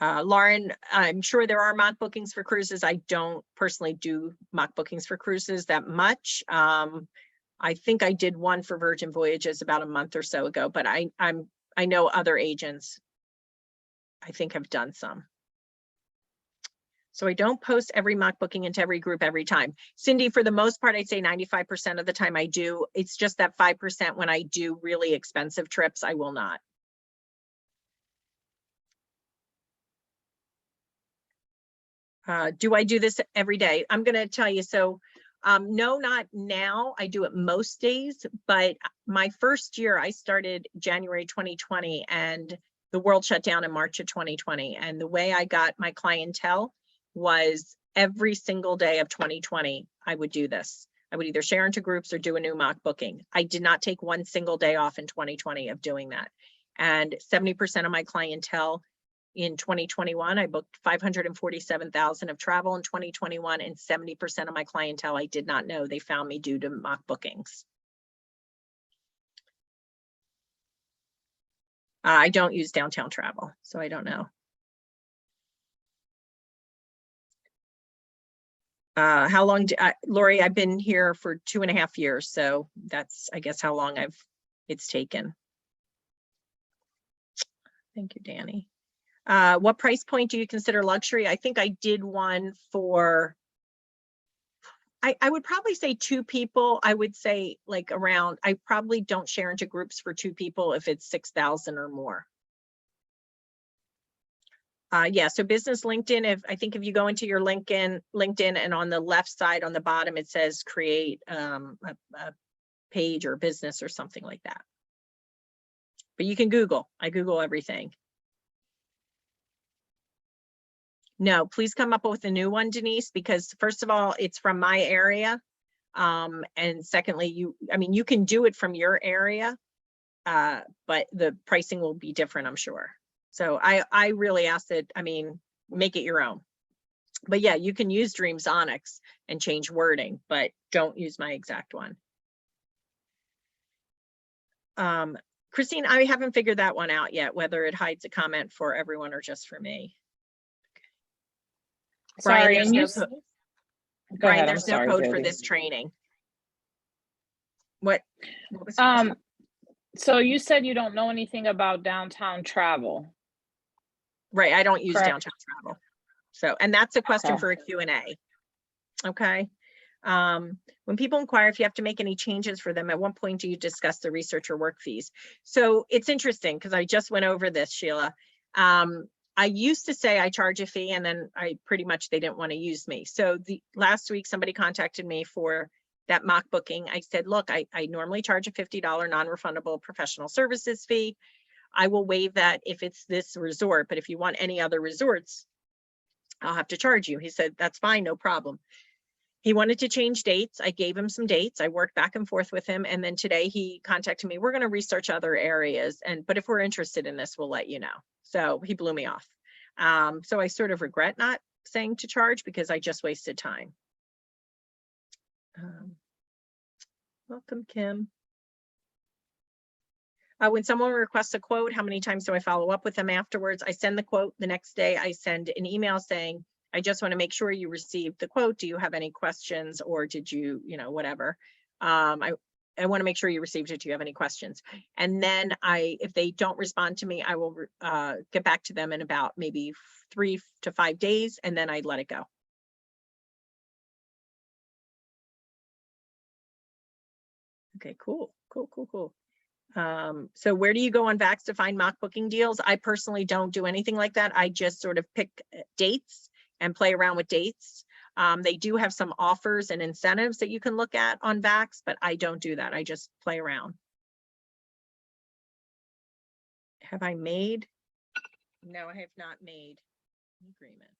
Lauren, I'm sure there are mock bookings for cruises. I don't personally do mock bookings for cruises that much. I think I did one for Virgin Voyages about a month or so ago, but I know other agents, I think, have done some. So I don't post every mock booking into every group every time. Cindy, for the most part, I'd say 95% of the time I do. It's just that 5% when I do really expensive trips, I will not. Do I do this every day? I'm going to tell you. So no, not now. I do it most days, but my first year I started January 2020 and the world shut down in March of 2020. And the way I got my clientele was every single day of 2020, I would do this. I would either share into groups or do a new mock booking. I did not take one single day off in 2020 of doing that. And 70% of my clientele in 2021, I booked 547,000 of travel in 2021, and 70% of my clientele I did not know. They found me due to mock bookings. I don't use downtown travel, so I don't know. How long, Lori, I've been here for 2.5 years, so that's, I guess, how long it's taken. Thank you, Danny. What price point do you consider luxury? I think I did one for, I would probably say 2 people. I would say like around, I probably don't share into groups for 2 people if it's 6,000 or more. Yeah, so business LinkedIn, I think if you go into your LinkedIn and on the left side on the bottom, it says create a page or business or something like that. But you can Google, I Google everything. No, please come up with a new one, Denise, because first of all, it's from my area. And secondly, you can do it from your area, but the pricing will be different, I'm sure. So I really ask that, make it your own. But yeah, you can use Dreams Onyx and change wording, but don't use my exact one. Christine, I haven't figured that one out yet, whether it hides a comment for everyone or just for me. Sorry, Brian, there's no Brian, there's no code for this training. What was so you said you don't know anything about downtown travel. Right, I don't use Correct. downtown travel. So, and that's a question Okay. for a Q&A. Okay. When people inquire if you have to make any changes for them, at what point do you discuss the research or work fees? So it's interesting because I just went over this, Sheila. I used to say I charge a fee, and then they didn't want to use me. So last week, somebody contacted me for that mock booking. I said, look, I normally charge a $50 non-refundable professional services fee. I will waive that if it's this resort, but if you want any other resorts, I'll have to charge you. He said, that's fine, no problem. He wanted to change dates. I gave him some dates. I worked back and forth with him. And then today he contacted me. We're going to research other areas. But if we're interested in this, we'll let you know. So he blew me off. So I sort of regret not saying to charge because I just wasted time. Welcome, Kim. When someone requests a quote, how many times do I follow up with them afterwards? I send the quote the next day. I send an email saying, I just want to make sure you received the quote. Do you have any questions, or did you, whatever. I want to make sure you received it. Do you have any questions? And then if they don't respond to me, I will get back to them in about maybe 3 to 5 days, and then I let it go. Okay, cool. So where do you go on Vax to find mock booking deals? I personally don't do anything like that. I just sort of pick dates and play around with dates. They do have some offers and incentives that you can look at on Vax, but I don't do that. I just play around. Have I made? No, I have not made an agreement.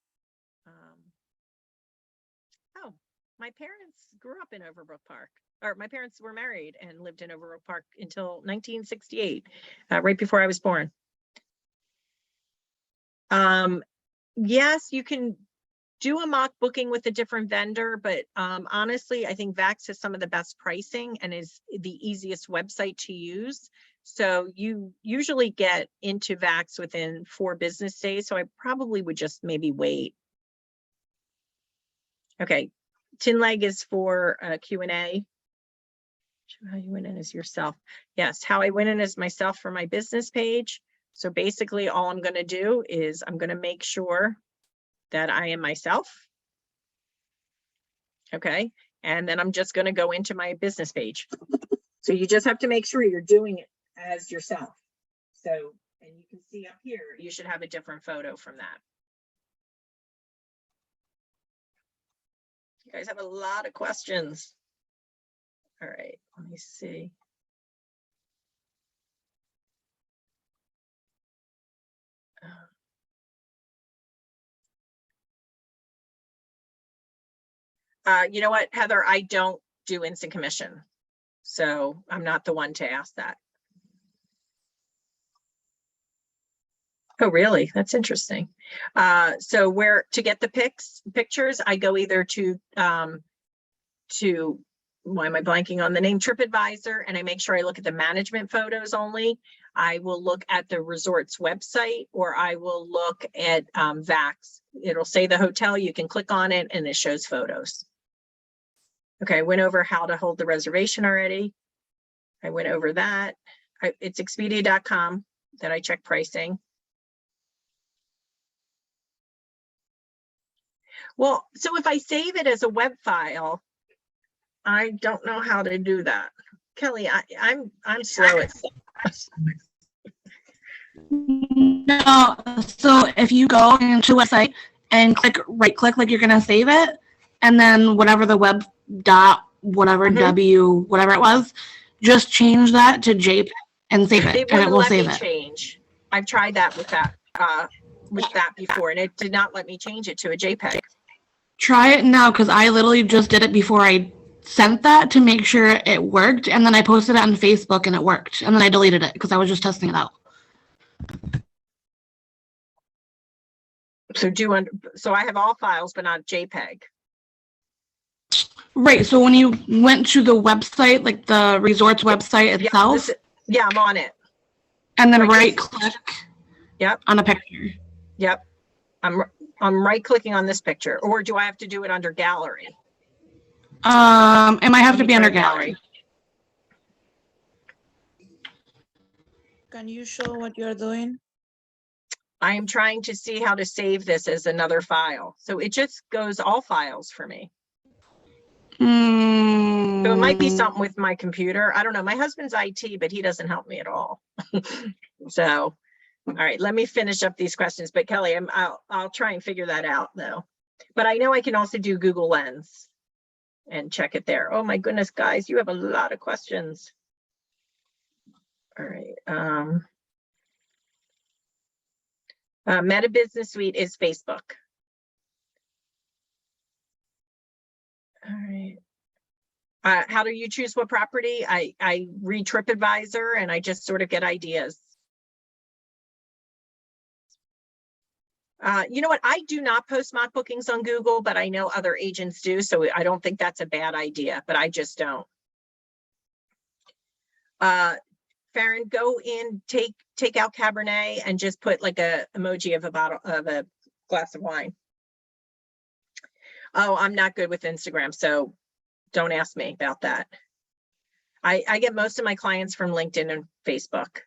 Oh, my parents grew up in Overbrook Park. Or my parents were married and lived in Overbrook Park until 1968, right before I was born. Yes, you can do a mock booking with a different vendor, but honestly, I think Vax has some of the best pricing and is the easiest website to use. So you usually get into Vax within 4 business days. So I probably would just maybe wait. Okay, Tin Leg is for Q&A. How you went in as yourself. Yes, how I went in as myself for my business page. So basically all I'm going to do is I'm going to make sure that I am myself. Okay, and then I'm just going to go into my business page. So you just have to make sure you're doing it as yourself. So, and you can see up here, you should have a different photo from that. You guys have a lot of questions. All right, let me see. You know what, Heather, I don't do instant commission. So I'm not the one to ask that. Oh, really? That's interesting. So where to get the pictures, I go either to why am I blanking on the name, TripAdvisor, and I make sure I look at the management photos only. I will look at the resort's website, or I will look at Vax. It'll say the hotel, you can click on it and it shows photos. Okay, I went over how to hold the reservation already. I went over that. It's Expedia.com that I check pricing. Well, so if I save it as a web file, I don't know how to do that. Kelly, I'm slow at stuff. No, so if you go into a website and right click like you're gonna save it, and then whatever the web dot whatever W whatever it was, just change that to JPEG and save it, and it will save it. Change. I've tried that with that before, and it did not let me change it to a JPEG. Try it now, because I literally just did it before I sent that to make sure it worked, and then I posted it on Facebook and it worked, and then I deleted it because I was just testing it out. So I have all files, but not JPEG. Right. So when you went to the website, like the resort's website itself, yeah, I'm on it. And then right click. Yep. On a picture. Yep. I'm right clicking on this picture, or do I have to do it under gallery? It might have to be under gallery. Can you show what you're doing? I am trying to see how to save this as another file. So it just goes all files for me. So it might be something with my computer. I don't know. My husband's IT, but he doesn't help me at all. So, all right, let me finish up these questions. But Kelly, I'll try and figure that out though. But I know I can also do Google Lens and check it there. Oh my goodness, guys, you have a lot of questions. All right. Meta Business Suite is Facebook. All right. How do you choose what property? I read TripAdvisor and I just sort of get ideas. You know what? I do not post mock bookings on Google, but I know other agents do. So I don't think that's a bad idea, but I just don't. Farron, go in, take out Cabernet and just put like a emoji of a bottle of a glass of wine. Oh, I'm not good with Instagram, so don't ask me about that. I get most of my clients from LinkedIn and Facebook.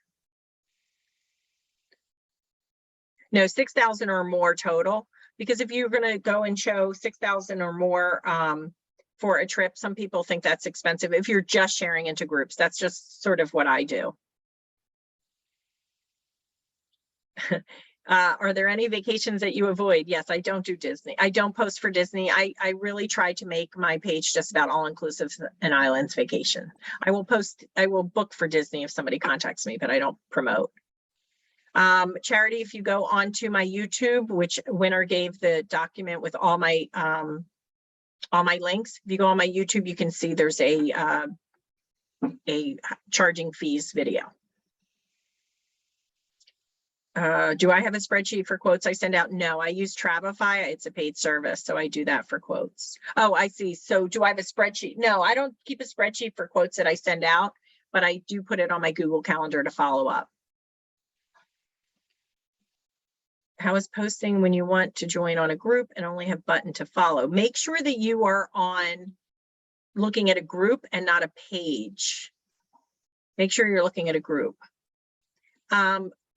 No, 6,000 or more total, because if you're going to go and show 6,000 or more for a trip, some people think that's expensive. If you're just sharing into groups, that's just sort of what I do. Are there any vacations that you avoid? Yes, I don't do Disney. I don't post for Disney. I really try to make my page just about all-inclusive and islands vacation. I will book for Disney if somebody contacts me, but I don't promote. Charity, if you go onto my YouTube, which Winner gave the document with all my links, if you go on my YouTube, you can see there's a charging fees video. Do I have a spreadsheet for quotes I send out? No, I use Travify. It's a paid service, so I do that for quotes. Oh, I see. So do I have a spreadsheet? No, I don't keep a spreadsheet for quotes that I send out, but I do put it on my Google Calendar to follow up. How is posting when you want to join on a group and only have button to follow? Make sure that you are on looking at a group and not a page. Make sure you're looking at a group.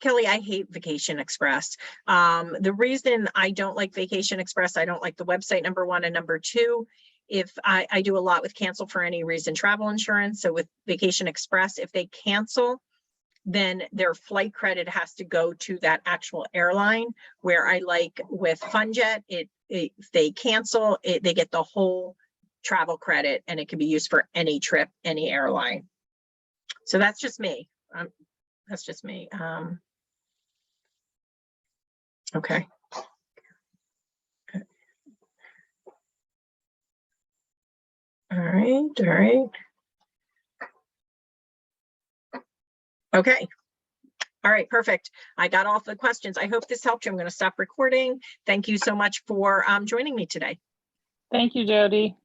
Kelly, I hate Vacation Express. The reason I don't like Vacation Express, I don't like the website, number one, and number two, if I do a lot with cancel for any reason travel insurance. So with Vacation Express, if they cancel, then their flight credit has to go to that actual airline, where I like with FunJet, if they cancel, they get the whole travel credit and it can be used for any trip, any airline. So that's just me. That's just me. Okay. All right. Okay. All right, perfect. I got all the questions. I hope this helped you. I'm going to stop recording. Thank you so much for joining me today. Thank you, Jodi.